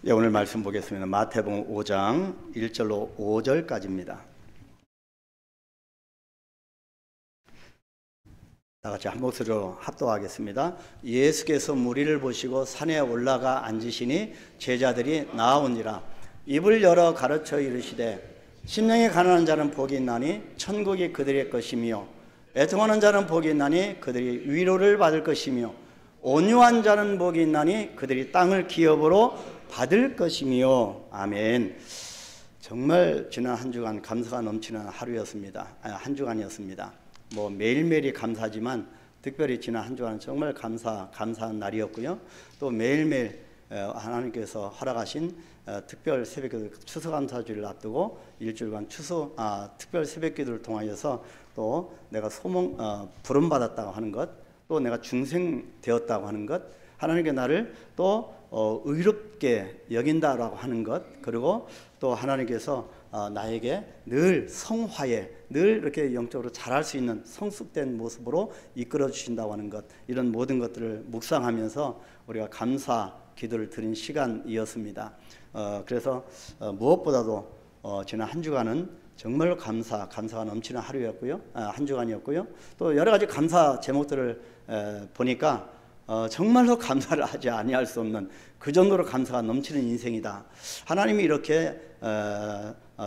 예, 오늘 말씀 보겠습니다. 마태복음 5장 1절로 5절까지입니다. 다 같이 한 목소리로 합독하겠습니다. 예수께서 무리를 보시고 산에 올라가 앉으시니 제자들이 나아오니라. 입을 열어 가르쳐 이르시되 심령이 가난한 자는 복이 있나니 천국이 그들의 것이며 애통하는 자는 복이 있나니 그들이 위로를 받을 것이며 온유한 자는 복이 있나니 그들이 땅을 기업으로 받을 것이며. 아멘. 정말 지난 한 주간 감사가 넘치는 하루였습니다. 한 주간이었습니다. 뭐 매일매일이 감사지만 특별히 지난 한 주간은 정말 감사한 날이었고요. 또 매일매일 하나님께서 허락하신 특별 새벽기도 추수감사주를 앞두고 일주일간 특별 새벽기도를 통하여서 또 내가 부름받았다고 하는 것, 또 내가 중생되었다고 하는 것, 하나님께 나를 또 의롭게 여긴다라고 하는 것, 그리고 또 하나님께서 나에게 늘 성화에 늘 이렇게 영적으로 자랄 수 있는 성숙된 모습으로 이끌어 주신다고 하는 것, 이런 모든 것들을 묵상하면서 우리가 감사 기도를 드린 시간이었습니다. 그래서 무엇보다도 지난 한 주간은 정말 감사가 넘치는 하루였고요. 한 주간이었고요. 또 여러 가지 감사 제목들을 보니까 정말로 감사를 하지 아니할 수 없는 그 정도로 감사가 넘치는 인생이다. 하나님이 이렇게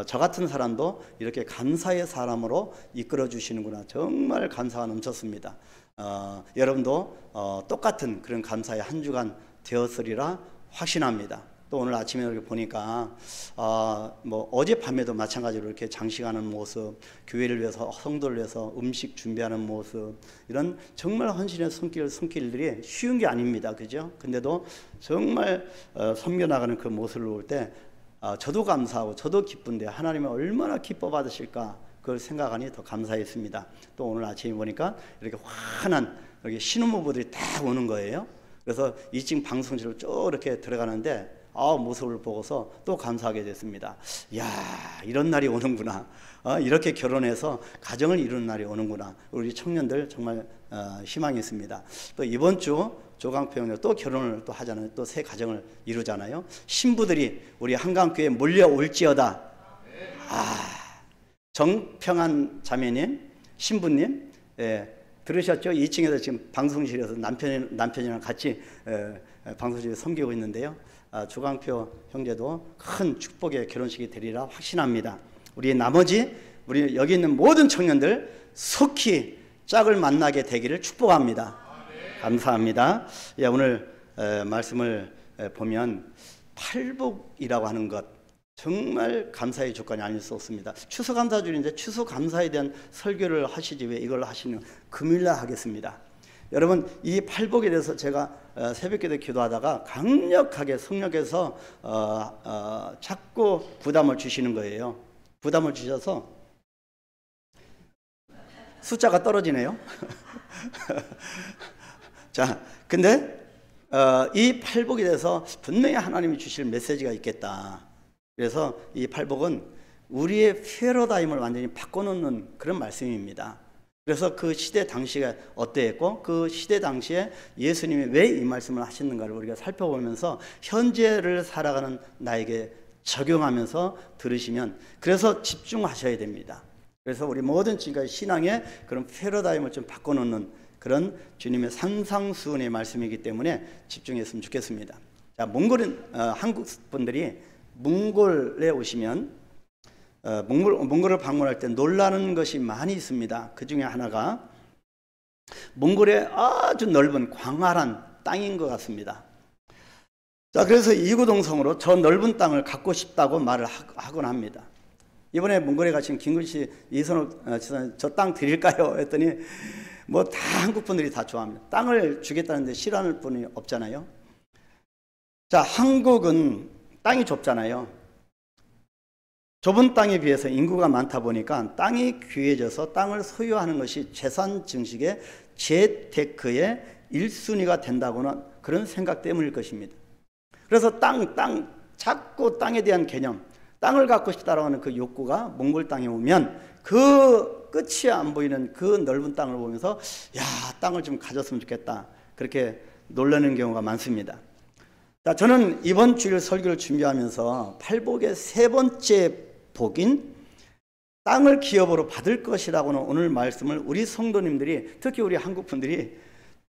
저 같은 사람도 이렇게 감사의 사람으로 이끌어 주시는구나. 정말 감사가 넘쳤습니다. 여러분도 똑같은 그런 감사의 한 주간 되었으리라 확신합니다. 또 오늘 아침에 이렇게 보니까 뭐 어젯밤에도 마찬가지로 이렇게 장식하는 모습, 교회를 위해서, 성도를 위해서 음식 준비하는 모습, 이런 정말 헌신의 손길들이 쉬운 게 아닙니다. 그죠? 근데도 정말 섬겨나가는 그 모습을 볼 때 저도 감사하고 저도 기쁜데 하나님은 얼마나 기뻐 받으실까, 그걸 생각하니 더 감사했습니다. 또 오늘 아침에 보니까 이렇게 환한 이렇게 신혼부부들이 딱 오는 거예요. 그래서 2층 방송실로 쭉 이렇게 들어가는데 모습을 보고서 또 감사하게 됐습니다. 이야, 이런 날이 오는구나. 이렇게 결혼해서 가정을 이루는 날이 오는구나. 우리 청년들 정말 희망이 있습니다. 또 이번 주 조강표 형님 또 결혼을 또 하잖아요. 또 새 가정을 이루잖아요. 신부들이 우리 한강교회에 몰려올지어다. 정평한 자매님, 신부님, 들으셨죠? 2층에서 지금 방송실에서 남편이랑 같이 방송실에 섬기고 있는데요. 조강표 형제도 큰 축복의 결혼식이 되리라 확신합니다. 우리 여기 있는 모든 청년들 속히 짝을 만나게 되기를 축복합니다. 감사합니다. 오늘 말씀을 보면 팔복이라고 하는 것, 정말 감사의 조건이 아닐 수 없습니다. 추수감사주일인데 추수감사에 대한 설교를 하시지 왜 이걸 하시는, 금요일날 하겠습니다. 여러분, 이 팔복에 대해서 제가 새벽기도 기도하다가 강력하게 성령께서 자꾸 부담을 주시는 거예요. 부담을 주셔서 숫자가 떨어지네요. 자, 근데 이 팔복에 대해서 분명히 하나님이 주실 메시지가 있겠다. 그래서 이 팔복은 우리의 패러다임을 완전히 바꿔놓는 그런 말씀입니다. 그래서 그 시대 당시가 어떠했고 그 시대 당시에 예수님이 왜 이 말씀을 하시는가를 우리가 살펴보면서 현재를 살아가는 나에게 적용하면서 들으시면, 그래서 집중하셔야 됩니다. 그래서 우리 모든 지금까지 신앙의 그런 패러다임을 좀 바꿔놓는 그런 주님의 산상수훈의 말씀이기 때문에 집중했으면 좋겠습니다. 자, 한국 분들이 몽골에 오시면 몽골을 방문할 때 놀라는 것이 많이 있습니다. 그 중에 하나가 몽골의 아주 넓은 광활한 땅인 것 같습니다. 자, 그래서 이구동성으로 저 넓은 땅을 갖고 싶다고 말을 하곤 합니다. 이번에 몽골에 가신 김근씨, 이선옥 지사님, 저 땅 드릴까요? 했더니 뭐 다 한국 분들이 다 좋아합니다. 땅을 주겠다는데 싫어하는 분이 없잖아요. 자, 한국은 땅이 좁잖아요. 좁은 땅에 비해서 인구가 많다 보니까 땅이 귀해져서 땅을 소유하는 것이 재산 증식의 재테크의 1순위가 된다고는 그런 생각 때문일 것입니다. 그래서 자꾸 땅에 대한 개념, 땅을 갖고 싶다라고 하는 그 욕구가 몽골 땅에 오면 그 끝이 안 보이는 그 넓은 땅을 보면서 땅을 좀 가졌으면 좋겠다, 그렇게 놀라는 경우가 많습니다. 자, 저는 이번 주일 설교를 준비하면서 팔복의 세 번째 복인 땅을 기업으로 받을 것이라고는 오늘 말씀을 우리 성도님들이, 특히 우리 한국 분들이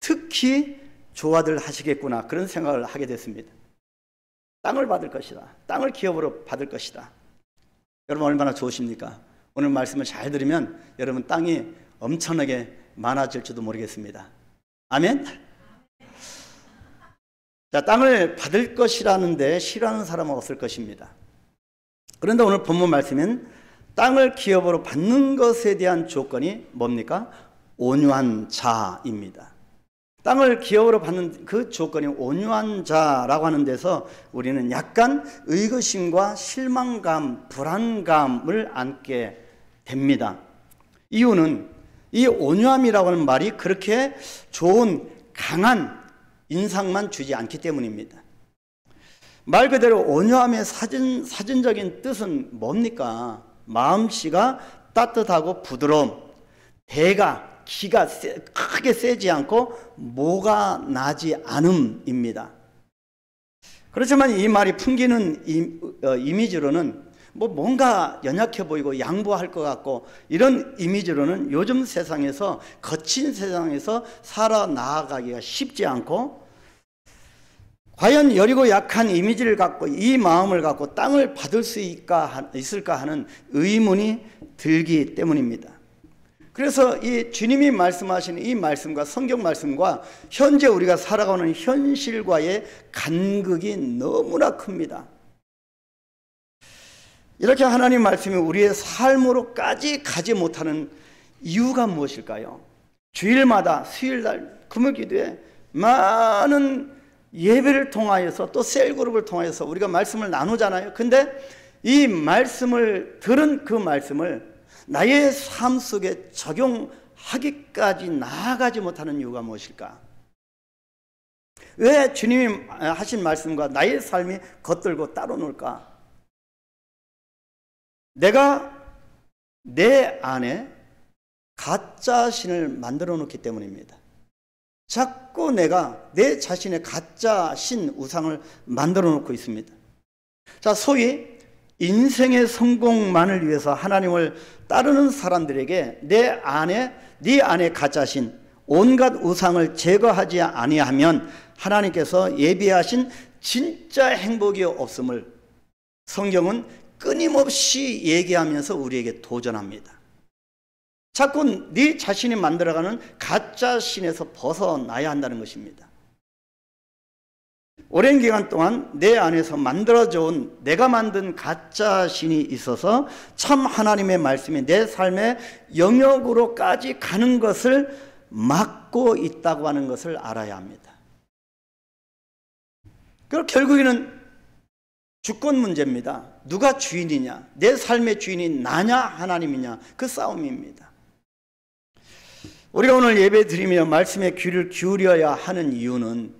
특히 좋아들 하시겠구나, 그런 생각을 하게 됐습니다. 땅을 받을 것이다. 땅을 기업으로 받을 것이다. 여러분 얼마나 좋으십니까? 오늘 말씀을 잘 들으면 여러분 땅이 엄청나게 많아질지도 모르겠습니다. 아멘? 자, 땅을 받을 것이라는데 싫어하는 사람은 없을 것입니다. 그런데 오늘 본문 말씀은 땅을 기업으로 받는 것에 대한 조건이 뭡니까? 온유한 자입니다. 땅을 기업으로 받는 그 조건이 온유한 자라고 하는 데서 우리는 약간 의구심과 실망감, 불안감을 안게 됩니다. 이유는 이 온유함이라고 하는 말이 그렇게 좋은 강한 인상만 주지 않기 때문입니다. 말 그대로 온유함의 사전적인 뜻은 뭡니까? 마음씨가 따뜻하고 부드러움, 배가, 기가 크게 세지 않고 모가 나지 않음입니다. 그렇지만 이 말이 풍기는 이미지로는 뭔가 연약해 보이고 양보할 것 같고, 이런 이미지로는 요즘 세상에서, 거친 세상에서 살아나가기가 쉽지 않고, 과연 여리고 약한 이미지를 갖고 이 마음을 갖고 땅을 받을 수 있을까 하는 의문이 들기 때문입니다. 그래서 이 주님이 말씀하시는 이 말씀과 성경 말씀과 현재 우리가 살아가는 현실과의 간극이 너무나 큽니다. 이렇게 하나님 말씀이 우리의 삶으로까지 가지 못하는 이유가 무엇일까요? 주일마다 수요일날 금요기도에 많은 예배를 통하여서 또 셀그룹을 통하여서 우리가 말씀을 나누잖아요. 근데 이 말씀을 들은 그 말씀을 나의 삶 속에 적용하기까지 나아가지 못하는 이유가 무엇일까? 왜 주님이 하신 말씀과 나의 삶이 겉들고 따로 놀까? 내가 내 안에 가짜 신을 만들어 놓기 때문입니다. 자꾸 내가 내 자신의 가짜 신 우상을 만들어 놓고 있습니다. 자, 소위 인생의 성공만을 위해서 하나님을 따르는 사람들에게 네 안에 가짜 신, 온갖 우상을 제거하지 아니하면 하나님께서 예비하신 진짜 행복이 없음을 성경은 끊임없이 얘기하면서 우리에게 도전합니다. 자꾸 네 자신이 만들어가는 가짜 신에서 벗어나야 한다는 것입니다. 오랜 기간 동안 내 안에서 만들어져 온 내가 만든 가짜 신이 있어서 참 하나님의 말씀이 내 삶의 영역으로까지 가는 것을 막고 있다고 하는 것을 알아야 합니다. 그리고 결국에는 주권 문제입니다. 누가 주인이냐? 내 삶의 주인이 나냐 하나님이냐? 그 싸움입니다. 우리가 오늘 예배 드리며 말씀에 귀를 기울여야 하는 이유는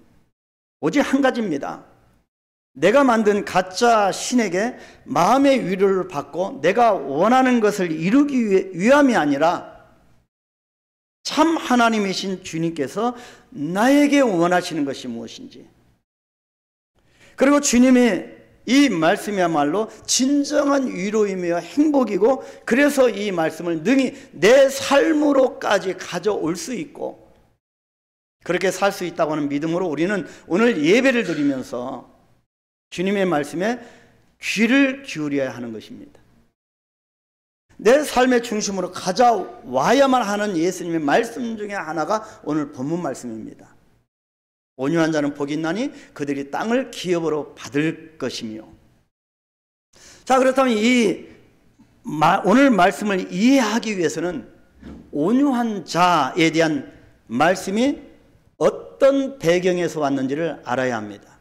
오직 한 가지입니다. 내가 만든 가짜 신에게 마음의 위로를 받고 내가 원하는 것을 이루기 위함이 아니라 참 하나님이신 주님께서 나에게 원하시는 것이 무엇인지, 그리고 주님이 이 말씀이야말로 진정한 위로이며 행복이고, 그래서 이 말씀을 능히 내 삶으로까지 가져올 수 있고 그렇게 살 수 있다고 하는 믿음으로 우리는 오늘 예배를 드리면서 주님의 말씀에 귀를 기울여야 하는 것입니다. 내 삶의 중심으로 가져와야만 하는 예수님의 말씀 중에 하나가 오늘 본문 말씀입니다. 온유한 자는 복이 있나니 그들이 땅을 기업으로 받을 것이며. 자, 그렇다면 오늘 말씀을 이해하기 위해서는 온유한 자에 대한 말씀이 어떤 배경에서 왔는지를 알아야 합니다.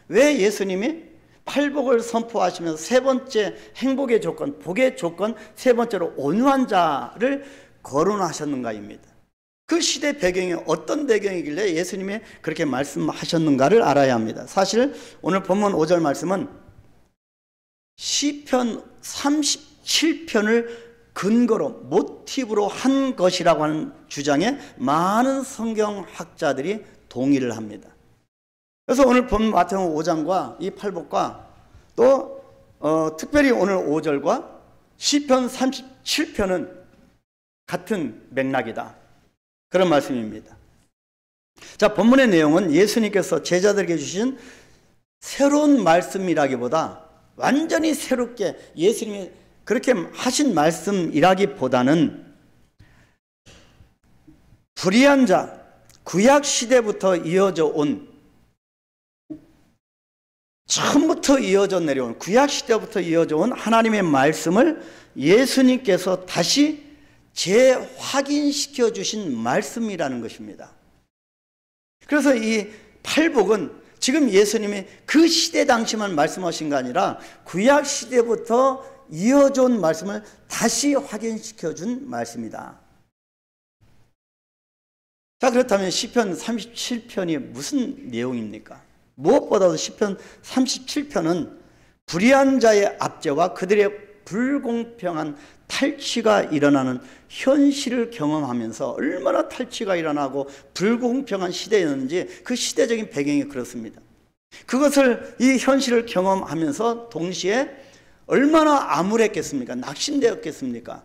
왜 예수님이 팔복을 선포하시면서 세 번째 행복의 조건, 복의 조건, 세 번째로 온유한 자를 거론하셨는가입니다. 그 시대 배경이 어떤 배경이길래 예수님이 그렇게 말씀하셨는가를 알아야 합니다. 사실 오늘 본문 5절 말씀은 시편 37편을 근거로 모티브로 한 것이라고 하는 주장에 많은 성경학자들이 동의를 합니다. 그래서 오늘 본 마태복음 5장과 이 팔복과 또 특별히 오늘 5절과 시편 37편은 같은 맥락이다. 그런 말씀입니다. 자, 본문의 내용은 예수님께서 제자들에게 주신 새로운 말씀이라기보다 완전히 새롭게 예수님이 그렇게 하신 말씀이라기보다는 불의한 자, 구약 시대부터 이어져 온, 처음부터 이어져 내려온, 구약 시대부터 이어져 온 하나님의 말씀을 예수님께서 다시 재확인시켜 주신 말씀이라는 것입니다. 그래서 이 팔복은 지금 예수님이 그 시대 당시만 말씀하신 게 아니라 구약 시대부터 이어져 온 말씀을 다시 확인시켜 준 말씀이다. 자, 그렇다면 시편 37편이 무슨 내용입니까? 무엇보다도 시편 37편은 불의한 자의 압제와 그들의 불공평한 탈취가 일어나는 현실을 경험하면서 얼마나 탈취가 일어나고 불공평한 시대였는지 그 시대적인 배경이 그렇습니다. 그것을, 이 현실을 경험하면서 동시에 얼마나 암울했겠습니까? 낙심되었겠습니까?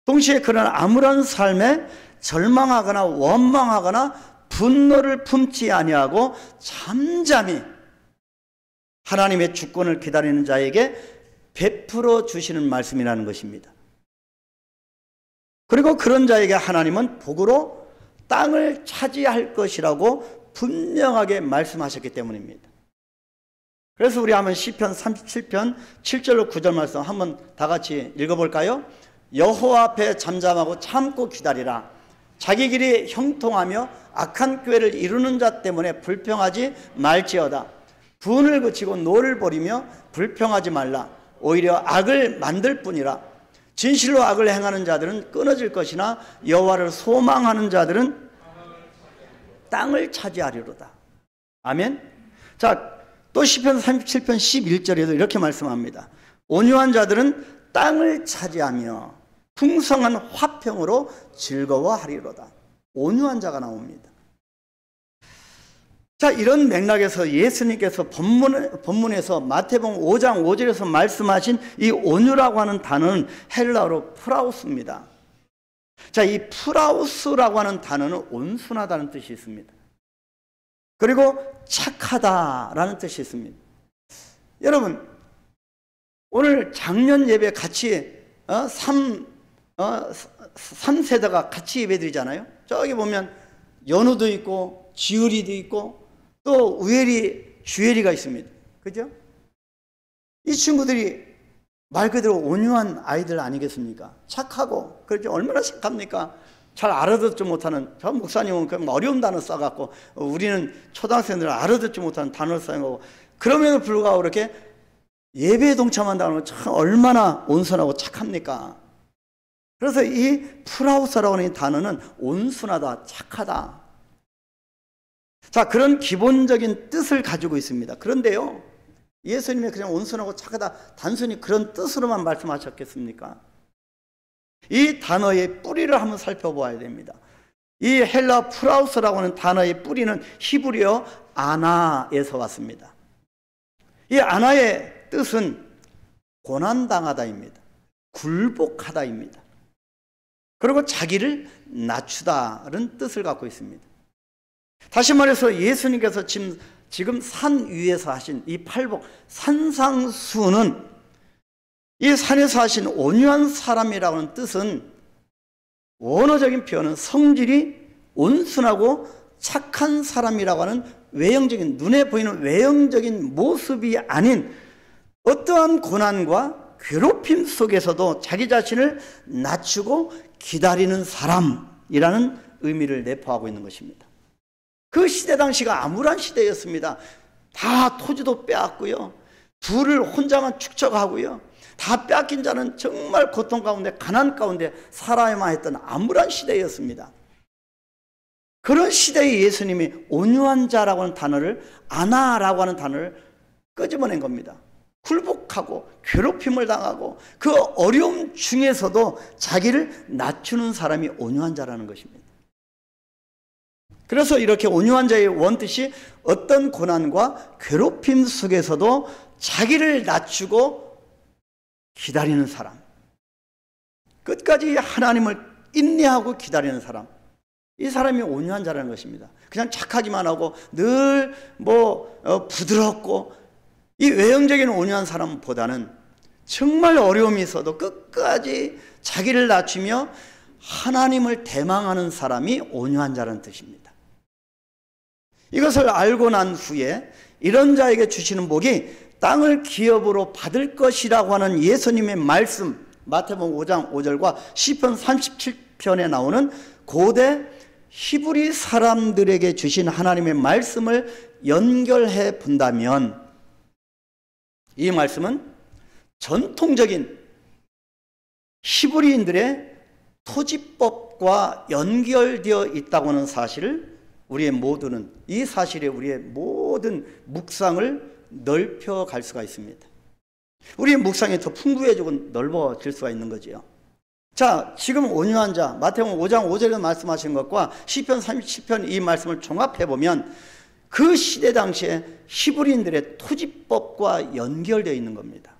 동시에 그런 암울한 삶에 절망하거나 원망하거나 분노를 품지 아니하고 잠잠히 하나님의 주권을 기다리는 자에게 베풀어 주시는 말씀이라는 것입니다. 그리고 그런 자에게 하나님은 복으로 땅을 차지할 것이라고 분명하게 말씀하셨기 때문입니다. 그래서 우리 한번 시편 37편 7절로 9절 말씀 한번 다 같이 읽어볼까요? 여호와 앞에 잠잠하고 참고 기다리라. 자기 길이 형통하며 악한 꾀를 이루는 자 때문에 불평하지 말지어다. 분을 그치고 노를 버리며 불평하지 말라. 오히려 악을 만들 뿐이라. 진실로 악을 행하는 자들은 끊어질 것이나 여호와를 소망하는 자들은 땅을 차지하리로다. 아멘. 자, 또 시편 37편 11절에도 이렇게 말씀합니다. 온유한 자들은 땅을 차지하며 풍성한 화평으로 즐거워하리로다. 온유한 자가 나옵니다. 자, 이런 맥락에서 예수님께서 본문에서 마태복음 5장 5절에서 말씀하신 이 온유라고 하는 단어는 헬라어로 프라우스입니다. 자, 이 프라우스라고 하는 단어는 온순하다는 뜻이 있습니다. 그리고 착하다라는 뜻이 있습니다. 여러분, 오늘 작년 예배 같이 3세대가 같이 예배드리잖아요. 저기 보면 연우도 있고 지율이도 있고 또 우엘이, 주엘이가 있습니다. 그죠? 이 친구들이 말 그대로 온유한 아이들 아니겠습니까? 착하고, 그렇죠? 얼마나 착합니까? 잘 알아듣지 못하는, 저 목사님은 그냥 어려운 단어 써갖고 우리는 초등학생들은 알아듣지 못하는 단어를 써갖고, 그럼에도 불구하고 이렇게 예배에 동참한다는 건 참 얼마나 온순하고 착합니까? 그래서 이 프라우스라고 하는 단어는 온순하다, 착하다. 자, 그런 기본적인 뜻을 가지고 있습니다. 그런데요, 예수님이 그냥 온순하고 착하다 단순히 그런 뜻으로만 말씀하셨겠습니까? 이 단어의 뿌리를 한번 살펴보아야 됩니다. 이 헬라 프라우스라고 하는 단어의 뿌리는 히브리어 아나에서 왔습니다. 이 아나의 뜻은 고난당하다입니다. 굴복하다입니다. 그리고 자기를 낮추다는 뜻을 갖고 있습니다. 다시 말해서 예수님께서 지금 산 위에서 하신 이 팔복, 산상수는 이 산에서 하신 온유한 사람이라고 하는 뜻은, 원어적인 표현은 성질이 온순하고 착한 사람이라고 하는 외형적인, 눈에 보이는 외형적인 모습이 아닌 어떠한 고난과 괴롭힘 속에서도 자기 자신을 낮추고 기다리는 사람이라는 의미를 내포하고 있는 것입니다. 그 시대 당시가 암울한 시대였습니다. 다 토지도 빼앗고요, 부를 혼자만 축적하고요, 다 뺏긴 자는 정말 고통 가운데, 가난 가운데 살아야만 했던 암울한 시대였습니다. 그런 시대에 예수님이 온유한 자라고 하는 단어를, 아나라고 하는 단어를 끄집어낸 겁니다. 굴복하고 괴롭힘을 당하고 그 어려움 중에서도 자기를 낮추는 사람이 온유한 자라는 것입니다. 그래서 이렇게 온유한 자의 원뜻이 어떤 고난과 괴롭힘 속에서도 자기를 낮추고 기다리는 사람, 끝까지 하나님을 인내하고 기다리는 사람, 이 사람이 온유한 자라는 것입니다. 그냥 착하기만 하고 늘 부드럽고, 이 외형적인 온유한 사람보다는 정말 어려움이 있어도 끝까지 자기를 낮추며 하나님을 대망하는 사람이 온유한 자라는 뜻입니다. 이것을 알고 난 후에 이런 자에게 주시는 복이 땅을 기업으로 받을 것이라고 하는 예수님의 말씀, 마태복음 5장 5절과 시편 37편에 나오는 고대 히브리 사람들에게 주신 하나님의 말씀을 연결해 본다면, 이 말씀은 전통적인 히브리인들의 토지법과 연결되어 있다고 하는 사실을 우리의 모두는, 이 사실에 우리의 모든 묵상을 넓혀갈 수가 있습니다. 우리의 묵상이 더 풍부해지고 넓어질 수가 있는 거지요. 자, 지금 온유한 자, 마태복음 5장 5절에 말씀하신 것과 시편 37편 이 말씀을 종합해보면 그 시대 당시에 히브리인들의 토지법과 연결되어 있는 겁니다.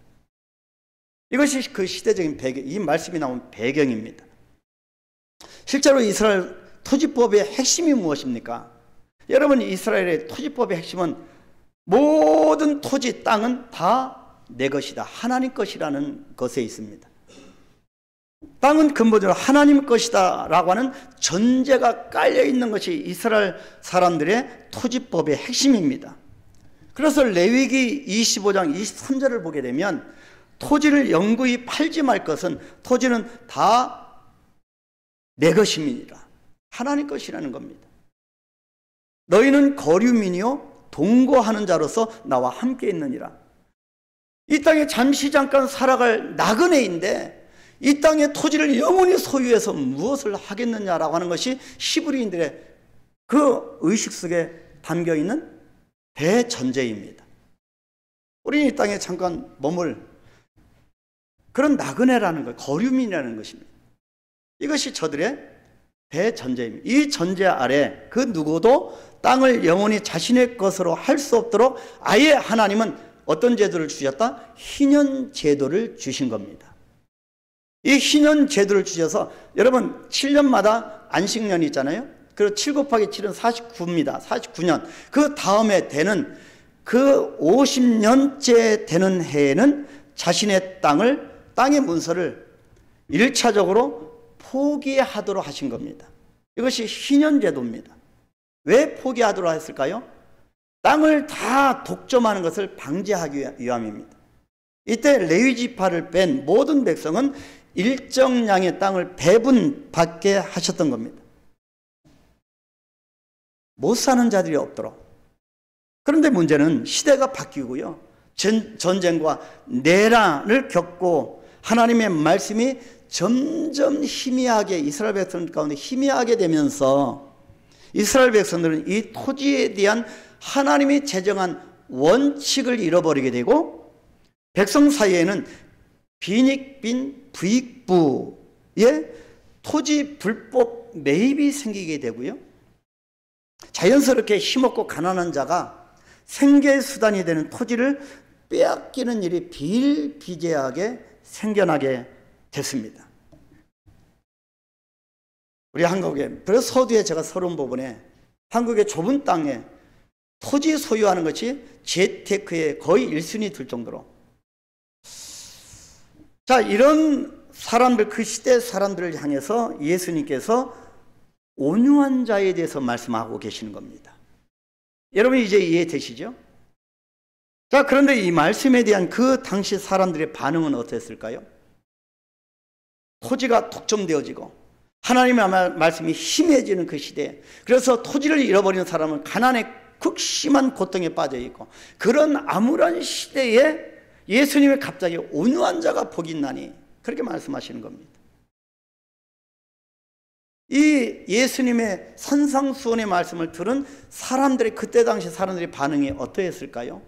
이것이 그 시대적인 배경, 이 말씀이 나온 배경입니다. 실제로 이스라엘 토지법의 핵심이 무엇입니까? 여러분, 이스라엘의 토지법의 핵심은 모든 토지, 땅은 다 내 것이다, 하나님 것이라는 것에 있습니다. 땅은 근본적으로 하나님 것이다 라고 하는 전제가 깔려 있는 것이 이스라엘 사람들의 토지법의 핵심입니다. 그래서 레위기 25장 23절을 보게 되면 토지를 영구히 팔지 말 것은, 토지는 다 내 것임이니라, 하나님 것이라는 겁니다. 너희는 거류민이요 동거하는 자로서 나와 함께 있느니라. 이 땅에 잠깐 살아갈 나그네인데 이 땅의 토지를 영원히 소유해서 무엇을 하겠느냐라고 하는 것이 히브리인들의 그 의식 속에 담겨있는 대전제입니다. 우리는 이 땅에 잠깐 머물 그런 나그네라는 것, 거류민이라는 것입니다. 이것이 저들의 대전제입니다. 이 전제 아래 그 누구도 땅을 영원히 자신의 것으로 할 수 없도록 아예 하나님은 어떤 제도를 주셨다? 희년 제도를 주신 겁니다. 이 희년 제도를 주셔서, 여러분 7년마다 안식년이 있잖아요. 그리고 7 곱하기 7은 49입니다. 49년. 그 다음에 되는 그 50년째 되는 해에는 자신의 땅의 문서를 1차적으로 포기하도록 하신 겁니다. 이것이 희년 제도입니다. 왜 포기하도록 했을까요? 땅을 다 독점하는 것을 방지하기 위함입니다. 이때 레위 지파를 뺀 모든 백성은 일정량의 땅을 배분받게 하셨던 겁니다. 못 사는 자들이 없도록. 그런데 문제는 시대가 바뀌고요, 전쟁과 내란을 겪고 하나님의 말씀이 점점 희미하게, 이스라엘 백성 가운데 희미하게 되면서 이스라엘 백성들은 이 토지에 대한 하나님이 제정한 원칙을 잃어버리게 되고, 백성 사이에는 빈익빈 부익부의 토지 불법 매입이 생기게 되고요, 자연스럽게 힘없고 가난한 자가 생계 수단이 되는 토지를 빼앗기는 일이 비일비재하게 생겨나게 됐습니다. 우리 한국에, 그래서 서두에 제가 서른 부분에 한국의 좁은 땅에 토지 소유하는 것이 재테크의 거의 1순위 들 정도로, 자, 이런 사람들, 그 시대 사람들을 향해서 예수님께서 온유한 자에 대해서 말씀하고 계시는 겁니다. 여러분 이제 이해되시죠? 자, 그런데 이 말씀에 대한 그 당시 사람들의 반응은 어땠을까요? 토지가 독점되어지고 하나님의 말씀이 심해지는 그 시대에, 그래서 토지를 잃어버리는 사람은 가난의 극심한 고통에 빠져 있고, 그런 암울한 시대에 예수님이 갑자기 온유한 자가 복이 있나니, 그렇게 말씀하시는 겁니다. 이 예수님의 산상수훈의 말씀을 들은 사람들의, 그때 당시 사람들의 반응이 어떠했을까요?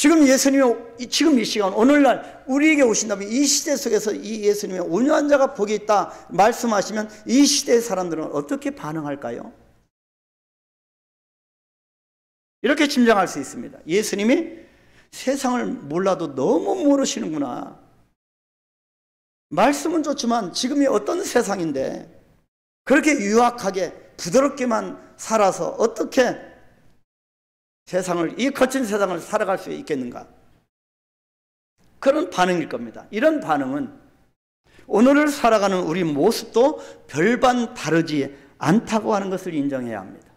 지금 예수님이 지금 이 시간 오늘날 우리에게 오신다면 이 시대 속에서 이 예수님의 온유한 자가 복이 있다 말씀하시면 이 시대의 사람들은 어떻게 반응할까요? 이렇게 짐작할 수 있습니다. 예수님이 세상을 몰라도 너무 모르시는구나. 말씀은 좋지만 지금이 어떤 세상인데 그렇게 유약하게 부드럽게만 살아서 어떻게 세상을, 이 거친 세상을 살아갈 수 있겠는가? 그런 반응일 겁니다. 이런 반응은 오늘을 살아가는 우리 모습도 별반 다르지 않다고 하는 것을 인정해야 합니다.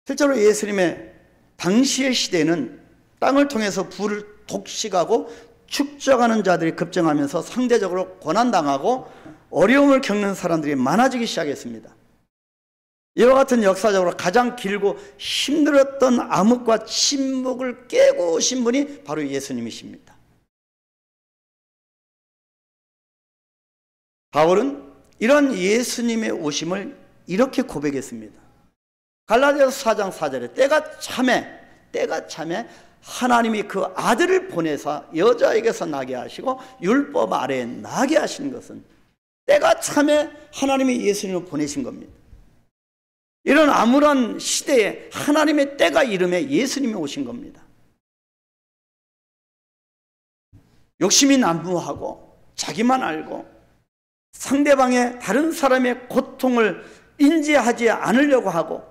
실제로 예수님의 당시의 시대는 땅을 통해서 불을 독식하고 축적하는 자들이 급증하면서 상대적으로 고난당하고 어려움을 겪는 사람들이 많아지기 시작했습니다. 이와 같은 역사적으로 가장 길고 힘들었던 암흑과 침묵을 깨고 오신 분이 바로 예수님이십니다. 바울은 이런 예수님의 오심을 이렇게 고백했습니다. 갈라디아서 4장 4절에 때가 참에 하나님이 그 아들을 보내사 여자에게서 나게 하시고 율법 아래에 나게 하신 것은 때가 참에 하나님이 예수님을 보내신 겁니다. 이런 암울한 시대에 하나님의 때가 이름에 예수님이 오신 겁니다. 욕심이 난무하고 자기만 알고 상대방의 다른 사람의 고통을 인지하지 않으려고 하고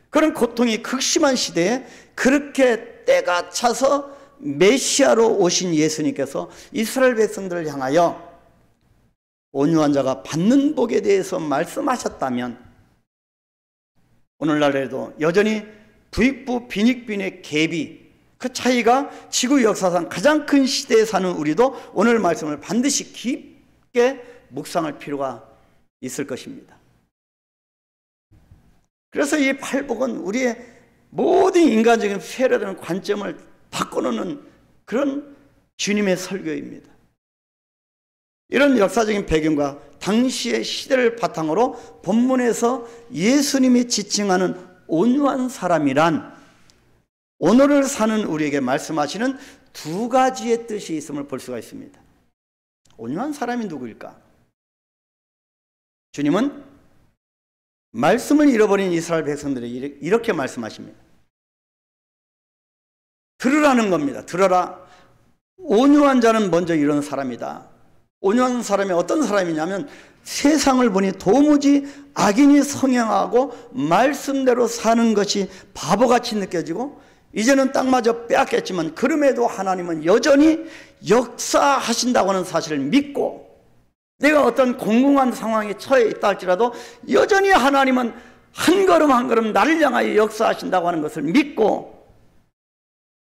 그런 고통이 극심한 시대에 그렇게 때가 차서 메시아로 오신 예수님께서 이스라엘 백성들을 향하여 온유한 자가 받는 복에 대해서 말씀하셨다면 오늘날에도 여전히 부익부 빈익빈의 갭이 그 차이가 지구 역사상 가장 큰 시대에 사는 우리도 오늘 말씀을 반드시 깊게 묵상할 필요가 있을 것입니다. 그래서 이 팔복은 우리의 모든 인간적인 세례되는 관점을 바꿔놓는 그런 주님의 설교입니다. 이런 역사적인 배경과 당시의 시대를 바탕으로 본문에서 예수님이 지칭하는 온유한 사람이란 오늘을 사는 우리에게 말씀하시는 두 가지의 뜻이 있음을 볼 수가 있습니다. 온유한 사람이 누구일까? 주님은 말씀을 잃어버린 이스라엘 백성들에게 이렇게 말씀하십니다. 들으라는 겁니다. 들어라. 온유한 자는 먼저 이런 사람이다. 온유한 사람이 어떤 사람이냐면 세상을 보니 도무지 악인이 성행하고 말씀대로 사는 것이 바보같이 느껴지고 이제는 땅마저 빼앗겼지만 그럼에도 하나님은 여전히 역사하신다고 하는 사실을 믿고 내가 어떤 공공한 상황에 처해 있다 할지라도 여전히 하나님은 한 걸음 한 걸음 나를 향하여 역사하신다고 하는 것을 믿고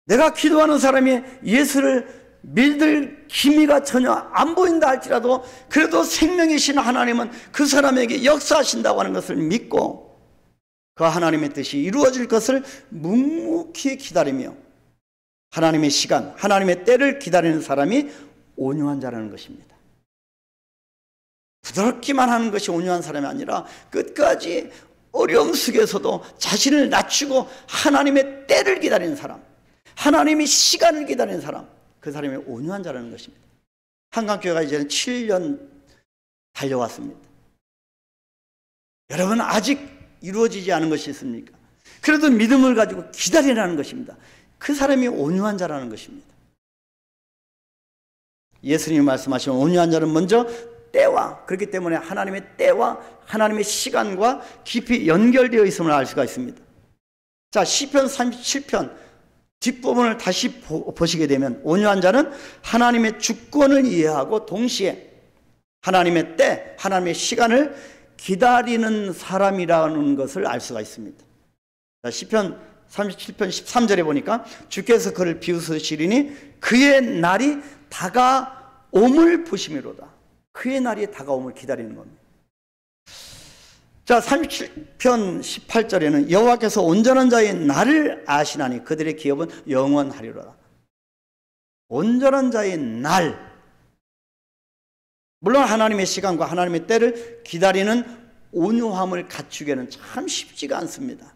내가 기도하는 사람이 예수를 믿을 기미가 전혀 안 보인다 할지라도 그래도 생명이신 하나님은 그 사람에게 역사하신다고 하는 것을 믿고 그 하나님의 뜻이 이루어질 것을 묵묵히 기다리며 하나님의 시간, 하나님의 때를 기다리는 사람이 온유한 자라는 것입니다. 부드럽기만 하는 것이 온유한 사람이 아니라 끝까지 어려움 속에서도 자신을 낮추고 하나님의 때를 기다리는 사람, 하나님의 시간을 기다리는 사람, 그 사람이 온유한 자라는 것입니다. 한강교회가 이제는 7년 달려왔습니다. 여러분 아직 이루어지지 않은 것이 있습니까? 그래도 믿음을 가지고 기다리라는 것입니다. 그 사람이 온유한 자라는 것입니다. 예수님이 말씀하신 온유한 자는 먼저 때와 그렇기 때문에 하나님의 때와 하나님의 시간과 깊이 연결되어 있음을 알 수가 있습니다. 자, 시편 37편 뒷부분을 다시 보시게 되면 온유한 자는 하나님의 주권을 이해하고 동시에 하나님의 때, 하나님의 시간을 기다리는 사람이라는 것을 알 수가 있습니다. 자, 시편 37편 13절에 보니까 주께서 그를 비웃으시리니 그의 날이 다가옴을 보심이로다. 그의 날이 다가옴을 기다리는 겁니다. 자, 37편 18절에는 여호와께서 온전한 자의 날을 아시나니 그들의 기업은 영원하리로다. 온전한 자의 날, 물론 하나님의 시간과 하나님의 때를 기다리는 온유함을 갖추기에는 참 쉽지가 않습니다.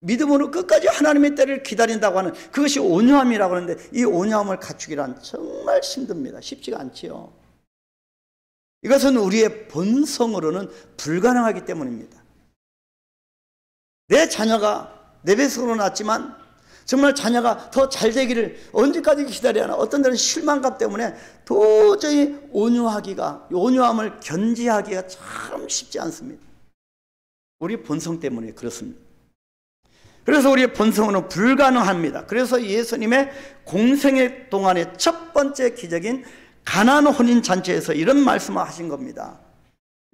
믿음으로 끝까지 하나님의 때를 기다린다고 하는 그것이 온유함이라고 하는데, 이 온유함을 갖추기란 정말 힘듭니다. 쉽지가 않지요. 이것은 우리의 본성으로는 불가능하기 때문입니다. 내 자녀가 내 뱃속으로 낳았지만 정말 자녀가 더 잘 되기를 언제까지 기다려야 하나, 어떤 때는 실망감 때문에 도저히 온유함을 견지하기가 참 쉽지 않습니다. 우리 본성 때문에 그렇습니다. 그래서 우리의 본성은 불가능합니다. 그래서 예수님의 공생애 동안의 첫 번째 기적인 가나안 혼인 잔치에서 이런 말씀을 하신 겁니다.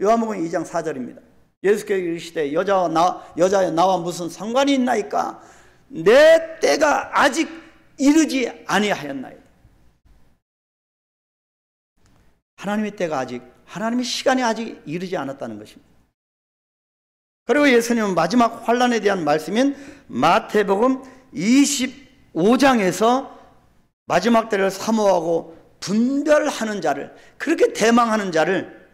요한복음 2장 4절입니다. 예수께서 이르시되 여자여 나와 무슨 상관이 있나이까? 내 때가 아직 이르지 아니하였나이다. 하나님의 때가 아직, 하나님의 시간이 아직 이르지 않았다는 것입니다. 그리고 예수님은 마지막 환란에 대한 말씀인 마태복음 25장에서 마지막 때를 사모하고 분별하는 자를, 그렇게 대망하는 자를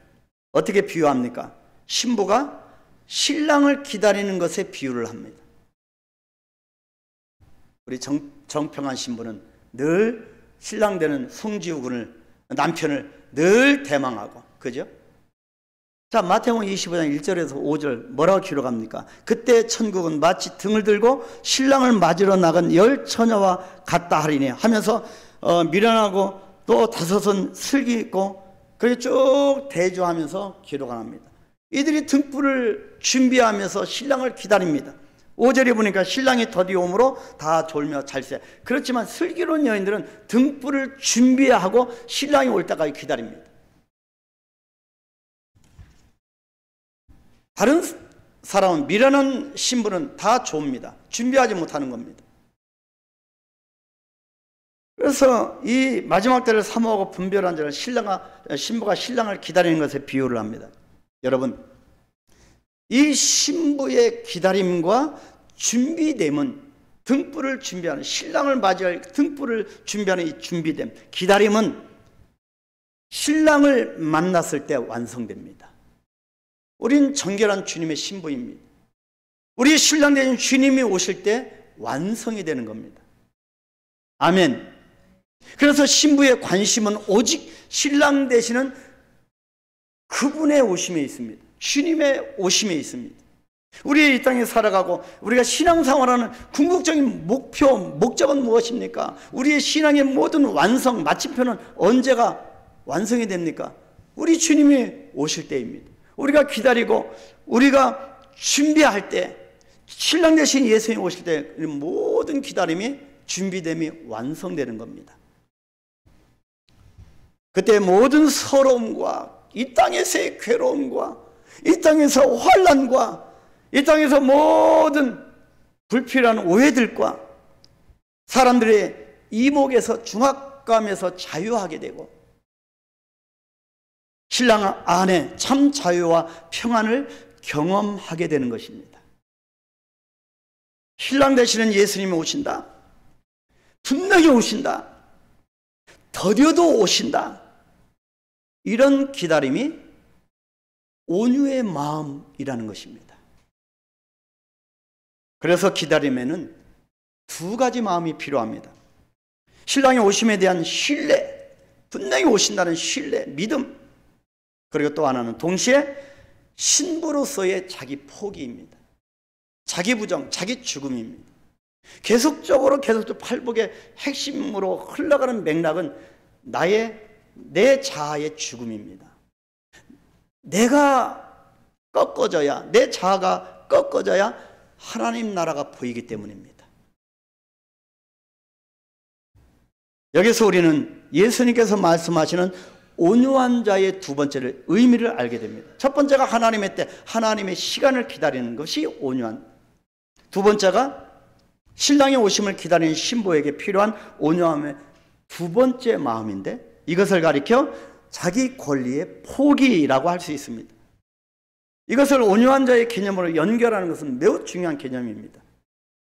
어떻게 비유합니까? 신부가 신랑을 기다리는 것에 비유를 합니다. 우리 정평한 신부는 늘 신랑 되는 송지우 남편을 늘 대망하고, 그죠? 자, 마태복음 25장 1절에서 5절 뭐라고 기록합니까? 그때 천국은 마치 등을 들고 신랑을 맞으러 나간 10 처녀와 같다 하리니 하면서 미련하고 또 다섯은 슬기 있고 그렇게 쭉 대조하면서 기록합니다. 이들이 등불을 준비하면서 신랑을 기다립니다. 5절에 보니까 신랑이 더디어 오므로 다 졸며 잘세. 그렇지만 슬기로운 여인들은 등불을 준비하고 신랑이 올 때까지 기다립니다. 다른 사람은, 미련한 신부는 다 좁니다. 준비하지 못하는 겁니다. 그래서 이 마지막 때를 사모하고 분별한 자를 신부가 신랑을 기다리는 것에 비유를 합니다. 여러분, 이 신부의 기다림과 준비됨은, 등불을 준비하는, 신랑을 맞이할 등불을 준비하는 이 준비됨, 기다림은 신랑을 만났을 때 완성됩니다. 우린 정결한 주님의 신부입니다. 우리 신랑 되신 주님이 오실 때 완성이 되는 겁니다. 아멘. 그래서 신부의 관심은 오직 신랑 되시는 그분의 오심에 있습니다. 주님의 오심에 있습니다. 우리 이 땅에 살아가고 우리가 신앙생활하는 궁극적인 목적은 무엇입니까? 우리의 신앙의 모든 완성, 마침표는 언제가 완성이 됩니까? 우리 주님이 오실 때입니다. 우리가 기다리고 우리가 준비할 때, 신랑 되신 예수님이 오실 때 모든 기다림이, 준비됨이 완성되는 겁니다. 그때 모든 서러움과 이 땅에서의 괴로움과 이 땅에서 환난과 이 땅에서 모든 불필요한 오해들과 사람들의 이목에서, 중압감에서 자유하게 되고 신랑 안에 참 자유와 평안을 경험하게 되는 것입니다. 신랑 되시는 예수님이 오신다. 분명히 오신다. 더뎌도 오신다. 이런 기다림이 온유의 마음이라는 것입니다. 그래서 기다림에는 두 가지 마음이 필요합니다. 신랑의 오심에 대한 신뢰, 분명히 오신다는 신뢰, 믿음, 그리고 또 하나는 동시에 신부로서의 자기 포기입니다. 자기 부정, 자기 죽음입니다. 계속적으로 팔복의 핵심으로 흘러가는 맥락은 내 자아의 죽음입니다. 내가 꺾어져야, 내 자아가 꺾어져야 하나님 나라가 보이기 때문입니다. 여기서 우리는 예수님께서 말씀하시는 온유한 자의 두 번째를 의미를 알게 됩니다. 첫 번째가 하나님의 때, 하나님의 시간을 기다리는 것이 온유한. 두 번째가 신랑의 오심을 기다리는 신부에게 필요한 온유함의 두 번째 마음인데, 이것을 가리켜 자기 권리의 포기라고 할 수 있습니다. 이것을 온유한 자의 개념으로 연결하는 것은 매우 중요한 개념입니다.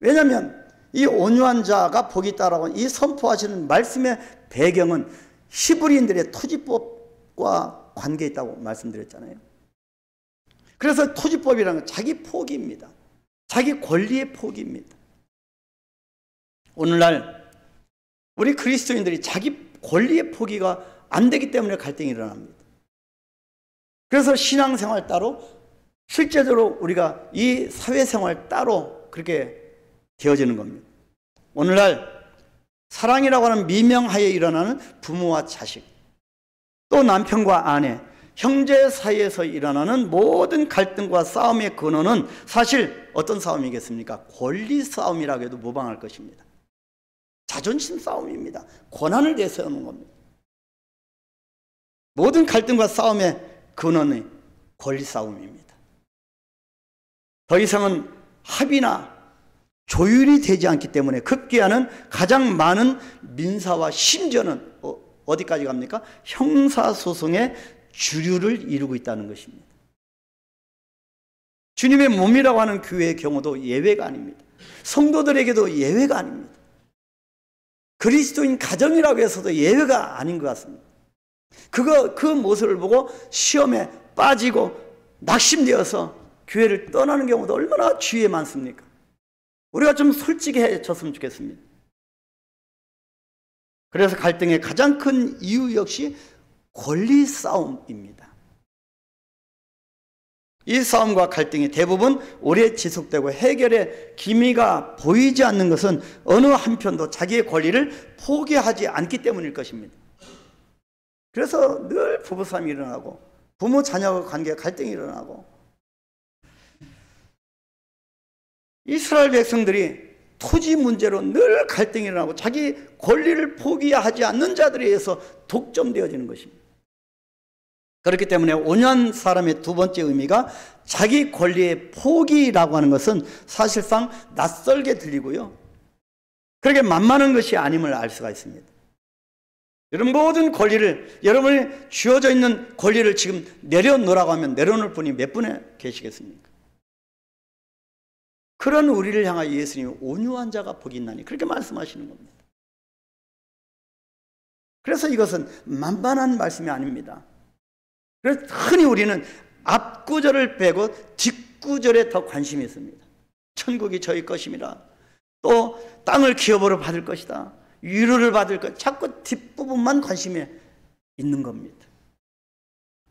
왜냐하면 이 온유한 자가 복이 있다라고 이 선포하시는 말씀의 배경은 히브리인들의 토지법과 관계에 있다고 말씀드렸잖아요. 그래서 토지법이라는 건 자기 포기입니다. 자기 권리의 포기입니다. 오늘날 우리 그리스도인들이 자기 권리의 포기가 안 되기 때문에 갈등이 일어납니다. 그래서 신앙생활 따로, 실제적으로 우리가 이 사회생활 따로 그렇게 되어지는 겁니다. 오늘날 사랑이라고 하는 미명하에 일어나는 부모와 자식, 또 남편과 아내, 형제 사이에서 일어나는 모든 갈등과 싸움의 근원은 사실 어떤 싸움이겠습니까? 권리 싸움이라고 해도 무방할 것입니다. 자존심 싸움입니다. 권한을 내세우는 겁니다. 모든 갈등과 싸움의 근원이 권리 싸움입니다. 더 이상은 합의나 조율이 되지 않기 때문에 급기야는 가장 많은 민사와 심지어는 어디까지 갑니까? 형사소송의 주류를 이루고 있다는 것입니다. 주님의 몸이라고 하는 교회의 경우도 예외가 아닙니다. 성도들에게도 예외가 아닙니다. 그리스도인 가정이라고 해서도 예외가 아닌 것 같습니다. 그 모습을 보고 시험에 빠지고 낙심되어서 교회를 떠나는 경우도 얼마나 주위에 많습니까? 우리가 좀 솔직해졌으면 좋겠습니다. 그래서 갈등의 가장 큰 이유 역시 권리 싸움입니다. 이 싸움과 갈등이 대부분 오래 지속되고 해결의 기미가 보이지 않는 것은 어느 한편도 자기의 권리를 포기하지 않기 때문일 것입니다. 그래서 늘 부부싸움이 일어나고 부모 자녀 관계 갈등이 일어나고, 이스라엘 백성들이 토지 문제로 늘 갈등이 일어나고 자기 권리를 포기하지 않는 자들에 의해서 독점되어지는 것입니다. 그렇기 때문에 온유한 사람의 두 번째 의미가 자기 권리의 포기라고 하는 것은 사실상 낯설게 들리고요, 그렇게 만만한 것이 아님을 알 수가 있습니다. 여러분, 모든 권리를, 여러분이 주어져 있는 권리를 지금 내려놓으라고 하면 내려놓을 분이 몇 분에 계시겠습니까? 그런 우리를 향하여 예수님이 온유한 자가 복이 있나니 그렇게 말씀하시는 겁니다. 그래서 이것은 만만한 말씀이 아닙니다. 그래서 흔히 우리는 앞구절을 빼고 뒷구절에 더 관심이 있습니다. 천국이 저희 것임이라, 또 땅을 기업으로 받을 것이다, 위로를 받을 것, 자꾸 뒷부분만 관심이 있는 겁니다.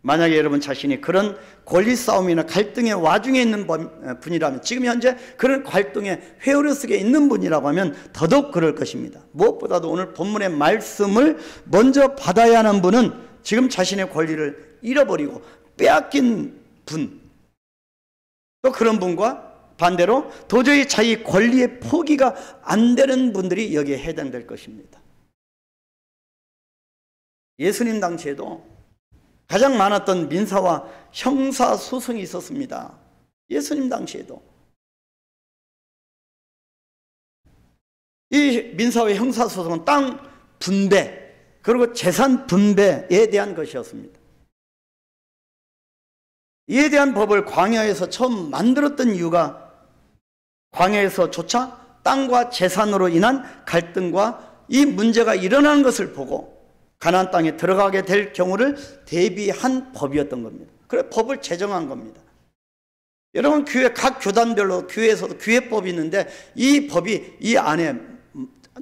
만약에 여러분 자신이 그런 권리 싸움이나 갈등의 와중에 있는 분이라면, 지금 현재 그런 갈등의 회오리 속에 있는 분이라고 하면 더더욱 그럴 것입니다. 무엇보다도 오늘 본문의 말씀을 먼저 받아야 하는 분은 지금 자신의 권리를 잃어버리고 빼앗긴 분, 또 그런 분과 반대로 도저히 자기 권리의 포기가 안 되는 분들이 여기에 해당될 것입니다. 예수님 당시에도 가장 많았던 민사와 형사 소송이 있었습니다. 예수님 당시에도 이 민사와 형사 소송은 땅 분배 그리고 재산 분배에 대한 것이었습니다. 이에 대한 법을 광야에서 처음 만들었던 이유가 광야에서조차 땅과 재산으로 인한 갈등과 이 문제가 일어나는 것을 보고 가나안 땅에 들어가게 될 경우를 대비한 법이었던 겁니다. 그래서 법을 제정한 겁니다. 여러분, 교회 각 교단별로 교회에서도 교회법이 있는데 이 법이 이 안에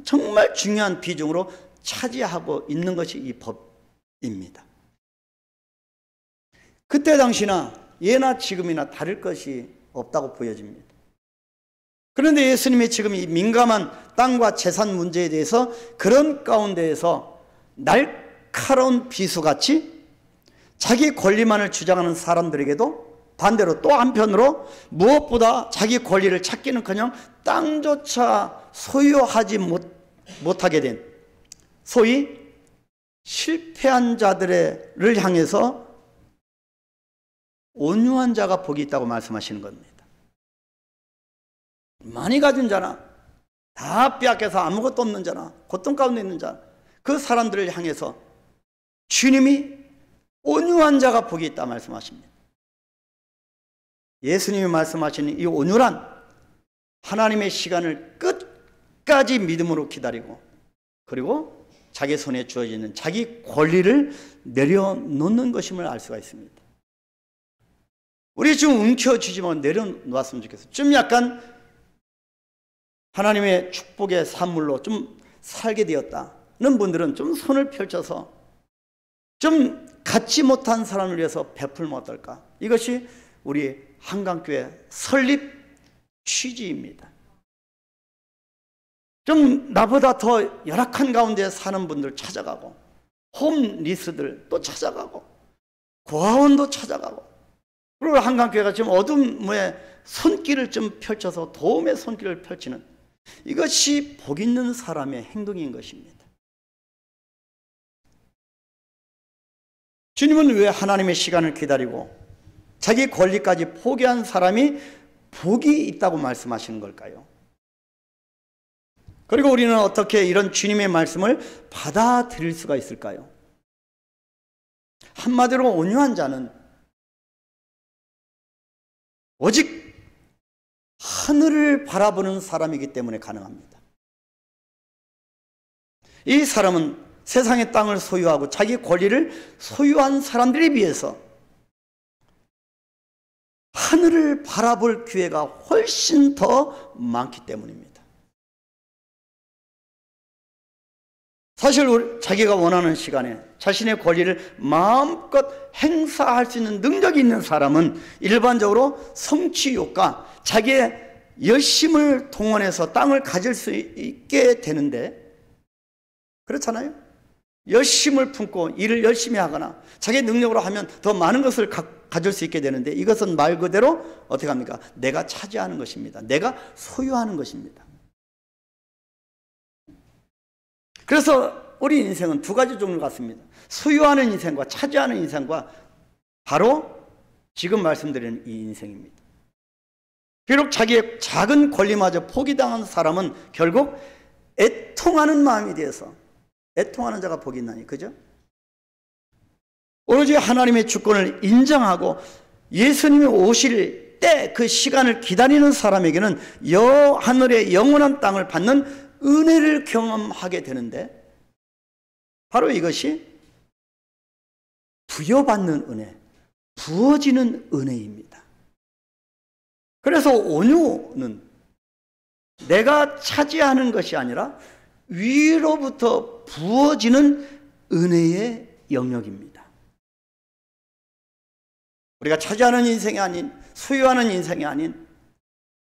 정말 중요한 비중으로 차지하고 있는 것이 이 법입니다. 그때 당시나 예나 지금이나 다를 것이 없다고 보여집니다. 그런데 예수님이 지금 이 민감한 땅과 재산 문제에 대해서 그런 가운데에서 날카로운 비수같이 자기 권리만을 주장하는 사람들에게도 반대로 또 한편으로 무엇보다 자기 권리를 찾기는커녕 땅조차 소유하지 못하게 된 소위 실패한 자들을 향해서 온유한 자가 복이 있다고 말씀하시는 겁니다. 많이 가진 자나 다 빼앗겨서 아무것도 없는 자나 고통 가운데 있는 자, 그 사람들을 향해서 주님이 온유한 자가 복이 있다 말씀하십니다. 예수님이 말씀하시는 이 온유란 하나님의 시간을 끝까지 믿음으로 기다리고 그리고 자기 손에 주어지는 자기 권리를 내려놓는 것임을 알 수가 있습니다. 우리 좀 움켜쥐지만 내려놓았으면 좋겠어요. 좀 약간 하나님의 축복의 산물로 좀 살게 되었다는 분들은 좀 손을 펼쳐서 좀 갖지 못한 사람을 위해서 베풀면 어떨까? 이것이 우리 한강교회 설립 취지입니다. 좀 나보다 더 열악한 가운데 사는 분들 찾아가고, 홈리스들 또 찾아가고, 고아원도 찾아가고, 그리고 한강교회가 지금 어둠에 손길을 좀 펼쳐서 도움의 손길을 펼치는, 이것이 복 있는 사람의 행동인 것입니다. 주님은 왜 하나님의 시간을 기다리고 자기 권리까지 포기한 사람이 복이 있다고 말씀하시는 걸까요? 그리고 우리는 어떻게 이런 주님의 말씀을 받아들일 수가 있을까요? 한마디로 온유한 자는 오직 하늘을 바라보는 사람이기 때문에 가능합니다. 이 사람은 세상의 땅을 소유하고 자기 권리를 소유한 사람들에 비해서 하늘을 바라볼 기회가 훨씬 더 많기 때문입니다. 사실 자기가 원하는 시간에 자신의 권리를 마음껏 행사할 수 있는 능력이 있는 사람은 일반적으로 성취욕과 자기의 열심을 동원해서 땅을 가질 수 있게 되는데, 그렇잖아요? 열심을 품고 일을 열심히 하거나 자기 능력으로 하면 더 많은 것을 가질 수 있게 되는데, 이것은 말 그대로 어떻게 합니까? 내가 차지하는 것입니다. 내가 소유하는 것입니다. 그래서 우리 인생은 두 가지 종류 같습니다. 소유하는 인생과 차지하는 인생과 바로 지금 말씀드리는 이 인생입니다. 비록 자기의 작은 권리마저 포기당한 사람은 결국 애통하는 마음이 되어서, 애통하는 자가 복이 있나니, 그죠? 오로지 하나님의 주권을 인정하고 예수님이 오실 때 그 시간을 기다리는 사람에게는 하늘의 영원한 땅을 받는 은혜를 경험하게 되는데, 바로 이것이 부여받는 은혜, 부어지는 은혜입니다. 그래서 온유는 내가 차지하는 것이 아니라 위로부터 부어지는 은혜의 영역입니다. 우리가 차지하는 인생이 아닌, 소유하는 인생이 아닌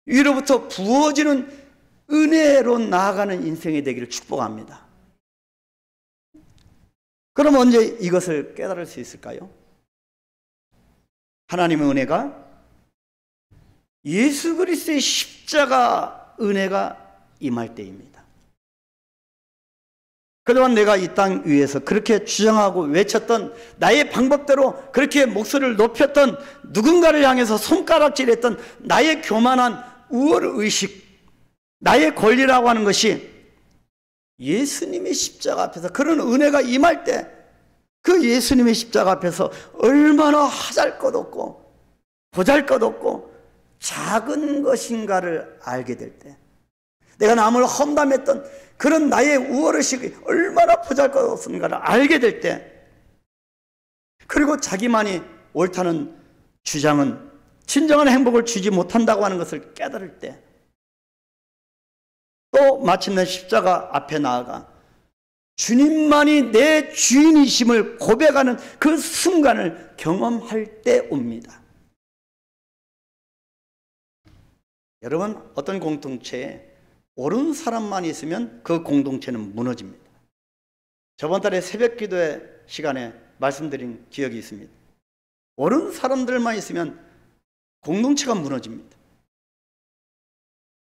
위로부터 부어지는 은혜로 나아가는 인생이 되기를 축복합니다. 그럼 언제 이것을 깨달을 수 있을까요? 하나님의 은혜가, 예수 그리스도의 십자가 은혜가 임할 때입니다. 그동안 내가 이 땅 위에서 그렇게 주장하고 외쳤던, 나의 방법대로 그렇게 목소리를 높였던, 누군가를 향해서 손가락질했던 나의 교만한 우월의식, 나의 권리라고 하는 것이 예수님의 십자가 앞에서, 그런 은혜가 임할 때 그 예수님의 십자가 앞에서 얼마나 하잘것없고 보잘것없고 작은 것인가를 알게 될 때, 내가 남을 험담했던 그런 나의 우월의식이 얼마나 보잘것없은가를 알게 될 때, 그리고 자기만이 옳다는 주장은 진정한 행복을 주지 못한다고 하는 것을 깨달을 때, 또 마침내 십자가 앞에 나아가 주님만이 내 주인이심을 고백하는 그 순간을 경험할 때 옵니다. 여러분, 어떤 공동체에 옳은 사람만 있으면 그 공동체는 무너집니다. 저번 달에 새벽 기도의 시간에 말씀드린 기억이 있습니다. 옳은 사람들만 있으면 공동체가 무너집니다.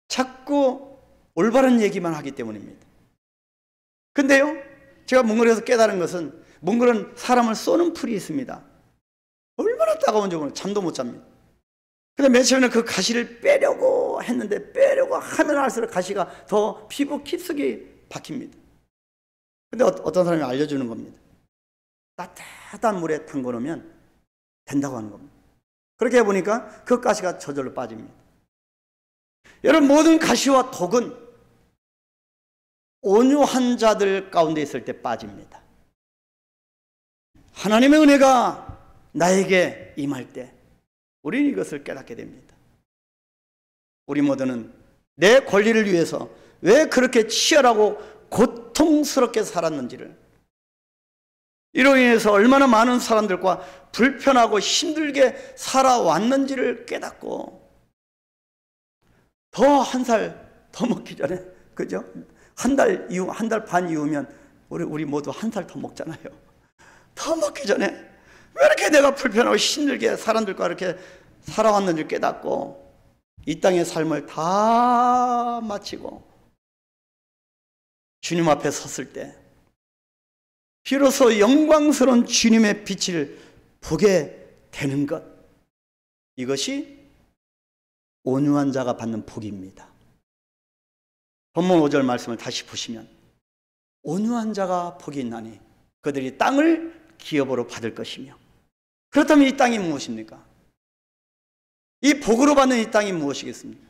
자꾸 올바른 얘기만 하기 때문입니다. 근데요, 제가 몽골에서 깨달은 것은, 몽골은 사람을 쏘는 풀이 있습니다. 얼마나 따가운지 오늘 잠도 못 잡니다. 근데 맨 처음에는 그 가시를 빼려고 했는데, 빼려고 하면 할수록 가시가 더 피부 깊숙이 박힙니다. 근데 어떤 사람이 알려주는 겁니다. 따뜻한 물에 담궈놓으면 된다고 하는 겁니다. 그렇게 해보니까 그 가시가 저절로 빠집니다. 여러분, 모든 가시와 독은 온유한 자들 가운데 있을 때 빠집니다. 하나님의 은혜가 나에게 임할 때 우리는 이것을 깨닫게 됩니다. 우리 모두는 내 권리를 위해서 왜 그렇게 치열하고 고통스럽게 살았는지를, 이로 인해서 얼마나 많은 사람들과 불편하고 힘들게 살아왔는지를 깨닫고, 더 한 살 더 먹기 전에, 그죠? 한 달 반 이후면 우리 모두 한 살 더 먹잖아요. 더 먹기 전에 왜 이렇게 내가 불편하고 힘들게 사람들과 이렇게 살아왔는지 깨닫고, 이 땅의 삶을 다 마치고 주님 앞에 섰을 때 비로소 영광스러운 주님의 빛을 보게 되는 것, 이것이 온유한 자가 받는 복입니다. 본문 5절 말씀을 다시 보시면, 온유한 자가 복이 있나니 그들이 땅을 기업으로 받을 것이며. 그렇다면 이 땅이 무엇입니까? 이 복으로 받는 이 땅이 무엇이겠습니까?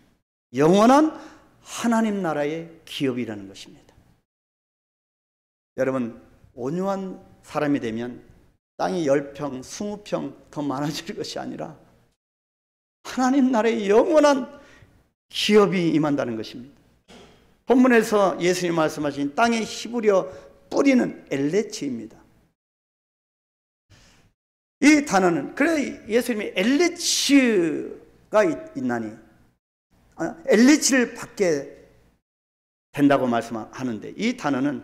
영원한 하나님 나라의 기업이라는 것입니다. 여러분, 온유한 사람이 되면 땅이 10평, 20평 더 많아질 것이 아니라 하나님 나라의 영원한 기업이 임한다는 것입니다. 본문에서 예수님 말씀하신 땅에 히브리어 뿌리는 엘레치입니다. 이 단어는, 그래 예수님이 엘레치가 있나니, 엘레치를 받게 된다고 말씀하는데, 이 단어는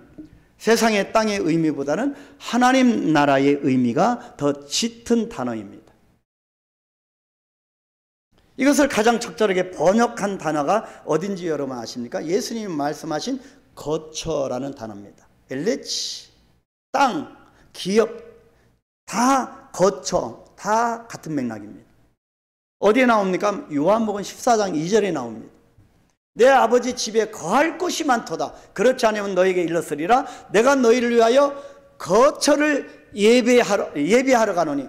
세상의 땅의 의미보다는 하나님 나라의 의미가 더 짙은 단어입니다. 이것을 가장 적절하게 번역한 단어가 어딘지 여러분 아십니까? 예수님이 말씀하신 거처라는 단어입니다. 엘레치, 땅, 기업, 다 거처, 다 같은 맥락입니다. 어디에 나옵니까? 요한복음 14장 2절에 나옵니다. 내 아버지 집에 거할 곳이 많도다. 그렇지 않으면 너에게 일렀으리라. 내가 너희를 위하여 거처를 예비하러 가노니.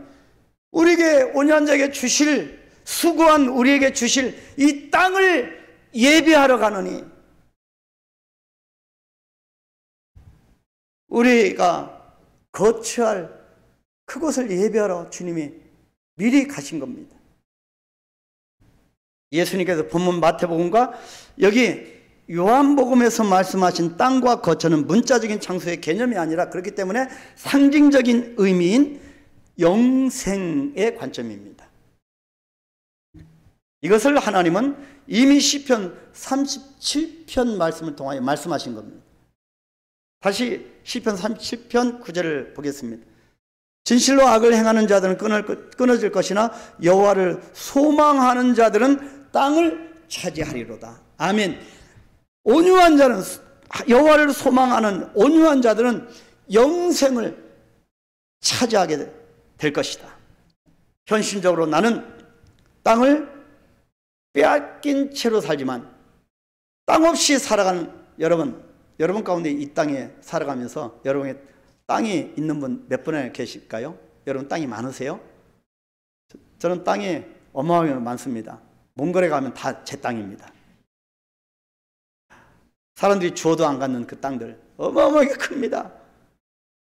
우리에게 온유한 자에게 주실, 수고한 우리에게 주실 이 땅을 예비하러 가노니, 우리가 거처할 그곳을 예비하러 주님이 미리 가신 겁니다. 예수님께서 본문 마태복음과 여기 요한복음에서 말씀하신 땅과 거처는 문자적인 장소의 개념이 아니라, 그렇기 때문에 상징적인 의미인 영생의 관점입니다. 이것을 하나님은 이미 시편 37편 말씀을 통하여 말씀하신 겁니다. 다시 시편 37편 9절을 보겠습니다. 진실로 악을 행하는 자들은 끊어질 것이나 여호와를 소망하는 자들은 땅을 차지하리로다. 아멘. 온유한 자는, 여호와를 소망하는 온유한 자들은 영생을 차지하게 될 것이다. 현실적으로 나는 땅을 빼앗긴 채로 살지만, 땅 없이 살아가는 여러분 가운데 이 땅에 살아가면서 여러분의 땅이 있는 분 몇 분에 계실까요? 여러분 땅이 많으세요? 저는 땅이 어마어마하게 많습니다. 몽골에 가면 다 제 땅입니다. 사람들이 주워도 안 갖는 그 땅들 어마어마하게 큽니다.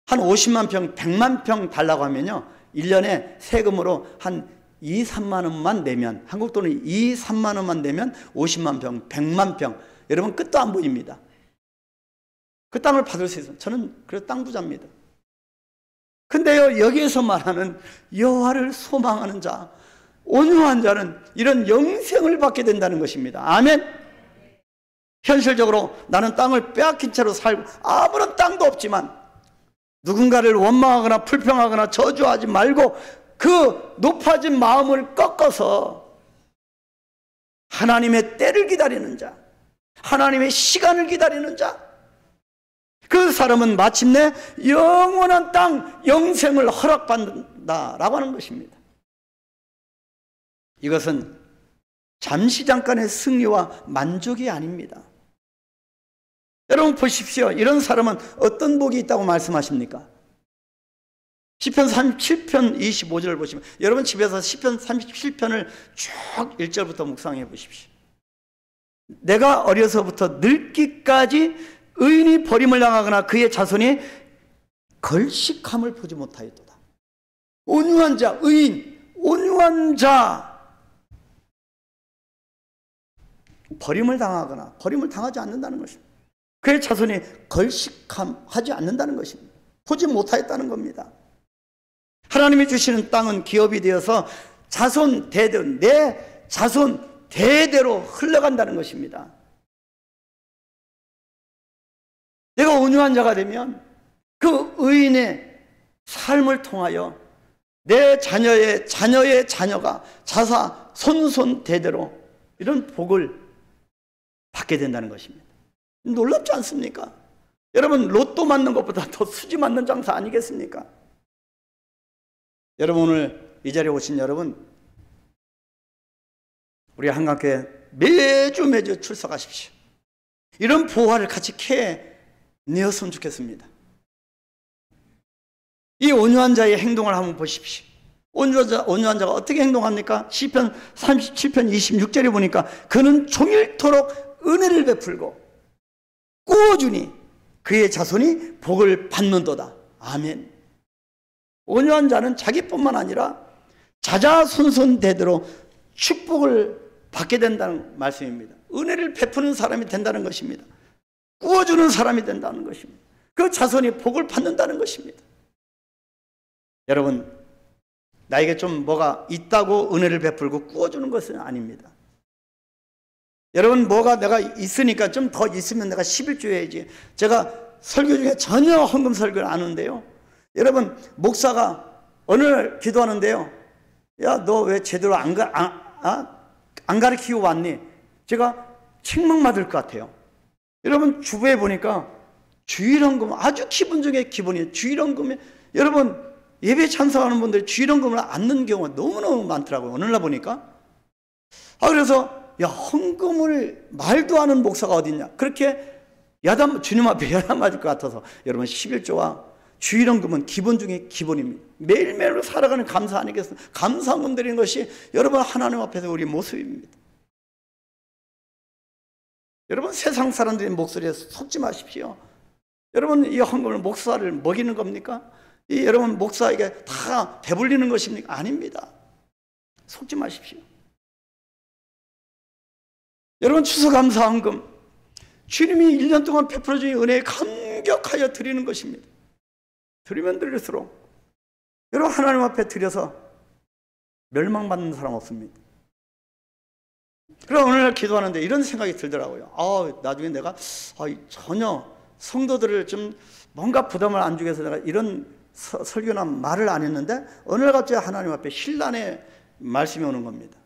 한 50만 평, 100만 평 달라고 하면요, 1년에 세금으로 한 2, 3만 원만 내면, 한국 돈은 2, 3만 원만 내면 50만 평, 100만 평, 여러분 끝도 안 보입니다. 그 땅을 받을 수 있어요. 저는 그래서 땅 부자입니다. 근데요, 여기에서 말하는 여호와를 소망하는 자, 온유한 자는 이런 영생을 받게 된다는 것입니다. 아멘. 현실적으로 나는 땅을 빼앗긴 채로 살고 아무런 땅도 없지만, 누군가를 원망하거나 불평하거나 저주하지 말고 그 높아진 마음을 꺾어서 하나님의 때를 기다리는 자, 하나님의 시간을 기다리는 자, 그 사람은 마침내 영원한 땅, 영생을 허락받는다라고 하는 것입니다. 이것은 잠시 잠깐의 승리와 만족이 아닙니다. 여러분 보십시오. 이런 사람은 어떤 복이 있다고 말씀하십니까? 시편 37편 25절을 보시면, 여러분 집에서 시편 37편을 쭉 1절부터 묵상해 보십시오. 내가 어려서부터 늙기까지 의인이 버림을 당하거나 그의 자손이 걸식함을 보지 못하였도다. 온유한 자, 의인, 온유한 자, 버림을 당하거나 버림을 당하지 않는다는 것입니다. 그의 자손이 걸식하지 않는다는 것입니다. 보지 못하였다는 겁니다. 하나님이 주시는 땅은 기업이 되어서 자손 대대로, 내 자손 대대로 흘러간다는 것입니다. 내가 온유한 자가 되면 그 의인의 삶을 통하여 내 자녀의 자녀가 자사 손손 대대로 이런 복을 받게 된다는 것입니다. 놀랍지 않습니까? 여러분, 로또 맞는 것보다 더 수지 맞는 장사 아니겠습니까? 여러분, 오늘 이 자리에 오신 여러분, 우리 한강교회 매주 출석하십시오. 이런 보화를 같이 캐내었으면 좋겠습니다. 이 온유한 자의 행동을 한번 보십시오. 온유한 자가 어떻게 행동합니까? 시편 37편 26절에 보니까 그는 종일토록 은혜를 베풀고 꾸어주니 그의 자손이 복을 받는도다. 아멘. 온유한 자는 자기뿐만 아니라 자자손손 대대로 축복을 받게 된다는 말씀입니다. 은혜를 베푸는 사람이 된다는 것입니다. 꾸어주는 사람이 된다는 것입니다. 그 자손이 복을 받는다는 것입니다. 여러분, 나에게 좀 뭐가 있다고 은혜를 베풀고 꾸어주는 것은 아닙니다. 여러분, 뭐가 내가 있으니까 좀 더 있으면 내가 11조 해야지. 제가 설교 중에 전혀 헌금 설교를 안 하는데요, 여러분, 목사가 어느 날 기도하는데요, 야, 너 왜 제대로 안 가르치고 왔니? 제가 책망받을 것 같아요. 여러분, 주부에 보니까 주일헌금, 아주 기본 중에 기본이에요. 주일헌금에, 여러분, 예배 참석하는 분들이 주일헌금을 안 넣는 경우가 너무너무 많더라고요. 어느 날 보니까. 그래서, 야, 헌금을 말도 하는 목사가 어딨냐. 그렇게 주님 앞에 야단 맞을 것 같아서, 여러분, 11조와 주일헌금은 기본 중에 기본입니다. 매일매일 살아가는 감사 아니겠습니까? 감사헌금 드리는 것이 여러분 하나님 앞에서 우리 모습입니다. 여러분, 세상 사람들의 목소리에 속지 마십시오. 여러분, 이 헌금을 목사를 먹이는 겁니까? 여러분, 목사에게 다 배불리는 것입니까? 아닙니다. 속지 마십시오. 여러분, 추수감사헌금, 주님이 1년 동안 베풀어 주신 은혜에 감격하여 드리는 것입니다. 드리면 드릴수록 여러분, 하나님 앞에 드려서 멸망받는 사람 없습니다. 그럼 오늘날 기도하는데 이런 생각이 들더라고요. 나중에 내가 전혀 성도들을 좀 뭔가 부담을 안 주기 위해서 내가 이런 설교나 말을 안 했는데 어느 날 갑자기 하나님 앞에 신란의 말씀이 오는 겁니다.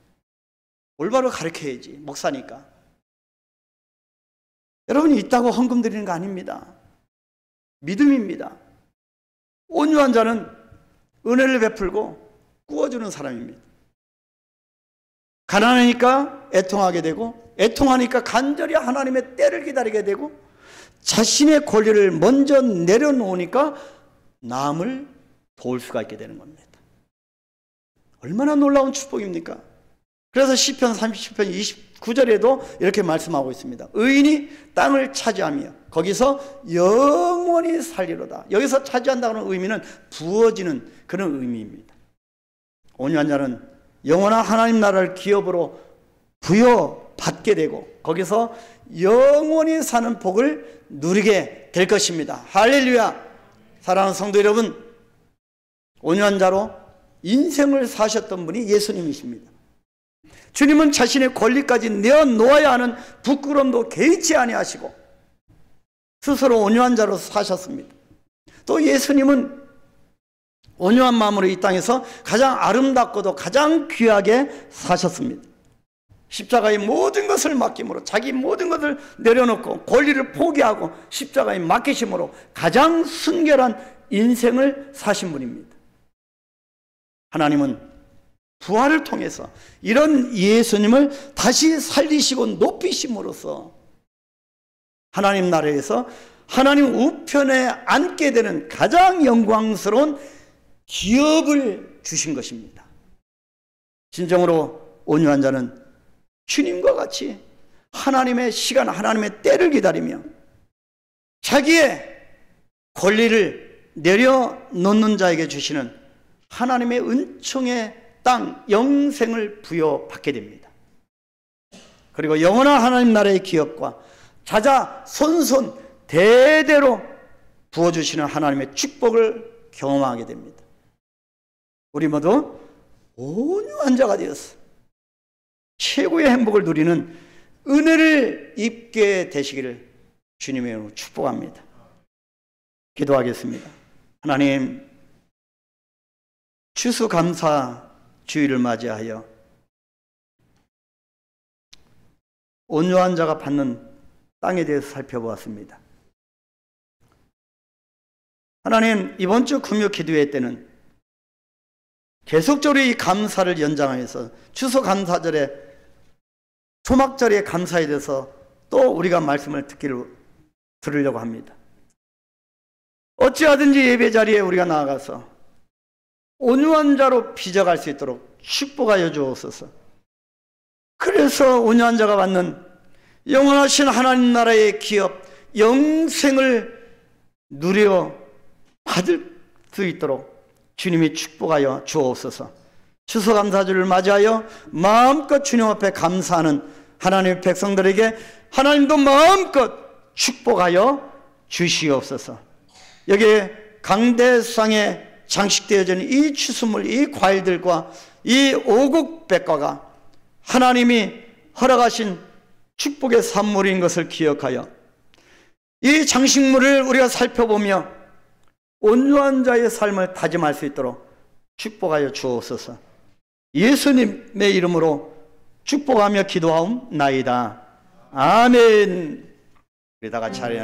올바로 가르쳐야지, 목사니까. 여러분이 있다고 헌금 드리는 거 아닙니다. 믿음입니다. 온유한 자는 은혜를 베풀고 꾸어주는 사람입니다. 가난하니까 애통하게 되고, 애통하니까 간절히 하나님의 때를 기다리게 되고, 자신의 권리를 먼저 내려놓으니까 남을 도울 수가 있게 되는 겁니다. 얼마나 놀라운 축복입니까? 그래서 시편 37편 29절에도 이렇게 말씀하고 있습니다. 의인이 땅을 차지하며 거기서 영원히 살리로다. 여기서 차지한다는 의미는 부어지는 그런 의미입니다. 온유한 자는 영원한 하나님 나라를 기업으로 부여받게 되고 거기서 영원히 사는 복을 누리게 될 것입니다. 할렐루야. 사랑하는 성도 여러분, 온유한 자로 인생을 사셨던 분이 예수님이십니다. 주님은 자신의 권리까지 내어놓아야 하는 부끄러움도 개의치 아니하시고 스스로 온유한 자로 사셨습니다. 또 예수님은 온유한 마음으로 이 땅에서 가장 아름답고도 가장 귀하게 사셨습니다. 십자가의 모든 것을 맡김으로 자기 모든 것을 내려놓고 권리를 포기하고 십자가에 맡기심으로 가장 순결한 인생을 사신 분입니다. 하나님은 부활을 통해서 이런 예수님을 다시 살리시고 높이심으로써 하나님 나라에서 하나님 우편에 앉게 되는 가장 영광스러운 기업을 주신 것입니다. 진정으로 온유한 자는 주님과 같이 하나님의 시간, 하나님의 때를 기다리며 자기의 권리를 내려놓는 자에게 주시는 하나님의 은총의 땅, 영생을 부여받게 됩니다. 그리고 영원한 하나님 나라의 기업과 자자 손손 대대로 부어주시는 하나님의 축복을 경험하게 됩니다. 우리 모두 온유한 자가 되어서 최고의 행복을 누리는 은혜를 입게 되시기를 주님의 이름으로 축복합니다. 기도하겠습니다. 하나님, 추수감사 주일을 맞이하여 온유한 자가 받는 땅에 대해서 살펴보았습니다. 하나님, 이번 주 금요 기도회 때는 계속적으로 이 감사를 연장해서 추수감사절에 초막절의 감사에 대해서 또 우리가 말씀을 들으려고 합니다. 어찌하든지 예배 자리에 우리가 나아가서 온유한 자로 빚어갈 수 있도록 축복하여 주옵소서. 그래서 온유한 자가 받는 영원하신 하나님 나라의 기업, 영생을 누려 받을 수 있도록 주님이 축복하여 주옵소서. 추수감사주를 맞이하여 마음껏 주님 앞에 감사하는 하나님의 백성들에게 하나님도 마음껏 축복하여 주시옵소서. 여기에 강대상에 장식되어져 있는 이 추수물, 이 과일들과 이 오곡백과가 하나님이 허락하신 축복의 산물인 것을 기억하여 이 장식물을 우리가 살펴보며 온유한 자의 삶을 다짐할 수 있도록 축복하여 주옵소서. 예수님의 이름으로 축복하며 기도하옵나이다. 아멘. 우리 다 같이 하려